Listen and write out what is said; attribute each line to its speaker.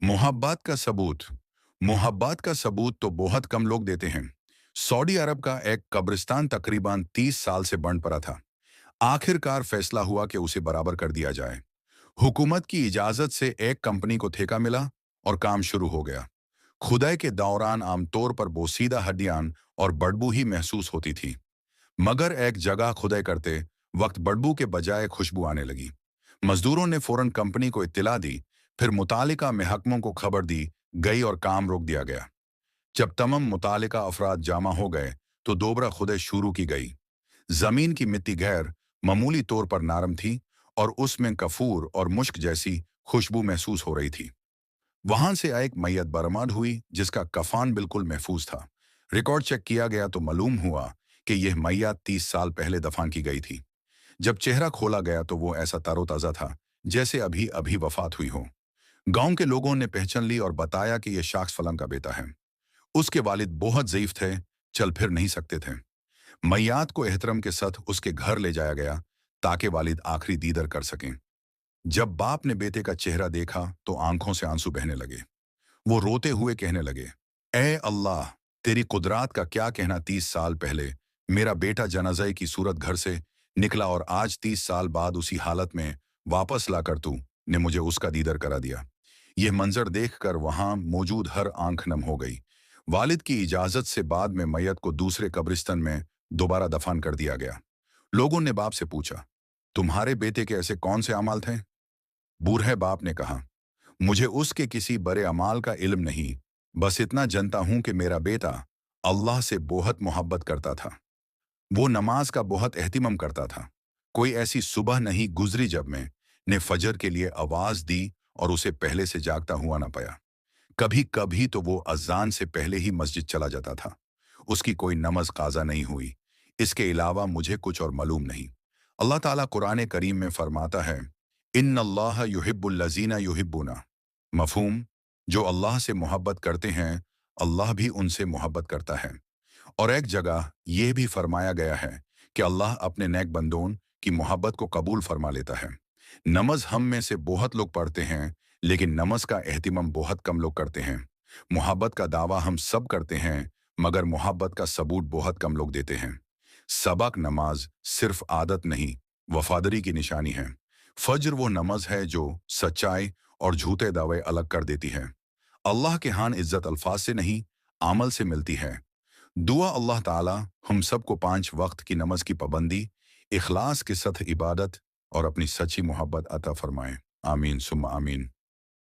Speaker 1: मोहब्बत का सबूत। मोहब्बत का सबूत तो बहुत कम लोग देते हैं। सऊदी अरब का एक कब्रिस्तान तकरीबन 30 साल से बंद पड़ा था। आखिरकार फैसला हुआ कि उसे बराबर कर दिया जाए। हुकूमत की इजाजत से एक कंपनी को ठेका मिला और काम शुरू हो गया। खुदाई के दौरान आमतौर पर बोसीदा हड्डियां और बदबू ही महसूस होती थी, मगर एक जगह खुदाई करते वक्त बदबू के बजाय खुशबू आने लगी। मजदूरों ने फौरन कंपनी को इत्तला दी, फिर मुतालिका महकमों को खबर दी गई और काम रोक दिया गया। जब तमाम मुतालिका अफराद जमा हो गए तो दोबारा खुदाई शुरू की गई। जमीन की मिट्टी गैर मामूली तौर पर नरम थी और उसमें कफूर और मुश्क जैसी खुशबू महसूस हो रही थी। वहां से एक मैयत बरामद हुई जिसका कफान बिल्कुल महफूज था। रिकॉर्ड चेक किया गया तो मालूम हुआ कि यह मैयत 30 साल पहले दफन की गई थी। जब चेहरा खोला गया तो वो ऐसा तरोताजा था जैसे अभी अभी वफात हुई हो। गांव के लोगों ने पहचान ली और बताया कि यह शख्स फलन का बेटा है। उसके वालिद बहुत ज़ईफ थे, चल फिर नहीं सकते थे। मैयत को एहतराम के साथ उसके घर ले जाया गया ताकि वालिद आखिरी दीदार कर सकें। जब बाप ने बेटे का चेहरा देखा तो आंखों से आंसू बहने लगे। वो रोते हुए कहने लगे, ए अल्लाह, तेरी कुदरत का क्या कहना। 30 साल पहले मेरा बेटा जनाज़े की सूरत घर से निकला और आज 30 साल बाद उसी हालत में वापस लाकर तू ने मुझे उसका दीदार करा दिया। यह मंजर देखकर वहां मौजूद हर आंख नम हो गई। वालिद की इजाजत से बाद में मैयत को दूसरे कब्रिस्तान में दोबारा दफन कर दिया गया। लोगों ने बाप से पूछा, तुम्हारे बेटे के ऐसे कौन से अमाल थे? बूढ़े बाप ने कहा, मुझे उसके किसी बड़े अमाल का इल्म नहीं, बस इतना जानता हूं कि मेरा बेटा अल्लाह से बहुत मोहब्बत करता था। वो नमाज का बहुत एहतिमाम करता था। कोई ऐसी सुबह नहीं गुजरी जब मैं ने फजर के लिए आवाज दी और उसे पहले से जागता हुआ ना पाया। कभी कभी तो वो अजान से पहले ही मस्जिद चला जाता था। उसकी कोई नमाज काजा नहीं हुई। इसके अलावा मुझे कुछ और मालूम नहीं। अल्लाह ताला कुरान करीम में फरमाता है, इन्नल्लाह युहिब्बुल लज़ीना युहिब्बुना। मफहूम, जो अल्लाह से मोहब्बत करते हैं अल्लाह भी उनसे मोहब्बत करता है। और एक जगह यह भी फरमाया गया है कि अल्लाह अपने नेक बंदों की मोहब्बत को कबूल फरमा लेता है। नमाज हम में से बहुत लोग पढ़ते हैं, लेकिन नमाज का एहतिमाम बहुत कम लोग करते हैं। मोहब्बत का दावा हम सब करते हैं, मगर मोहब्बत का सबूत बहुत कम लोग देते हैं। सबक नमाज सिर्फ आदत नहीं, वफादारी की निशानी है। फज्र वो नमाज है जो सच्चाई और झूठे दावे अलग कर देती है। अल्लाह के हान इज्जत अल्फाज से नहीं, अमल से मिलती है। दुआ अल्लाह ताला हम सबको 5 वक्त की नमाज की पाबंदी, इखलास के साथ इबादत और अपनी सच्ची मोहब्बत अता फरमाए। आमीन सुम्मा आमीन।